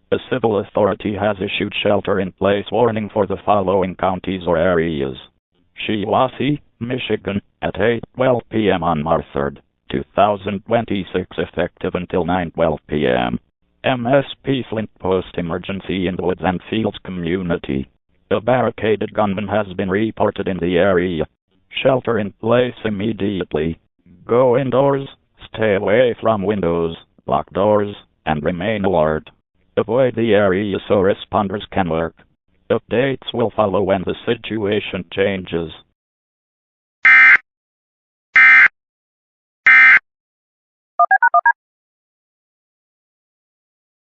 A civil authority has issued shelter-in-place warning for the following counties or areas. Shiawassee, Michigan, at 8:12 p.m. on March 3, 2026, effective until 9:12 p.m. MSP Flint Post Emergency in the Woods and Fields Community. A barricaded gunman has been reported in the area. Shelter in place immediately. Go indoors, stay away from windows, lock doors, and remain alert. Avoid the area so responders can work. Updates will follow when the situation changes.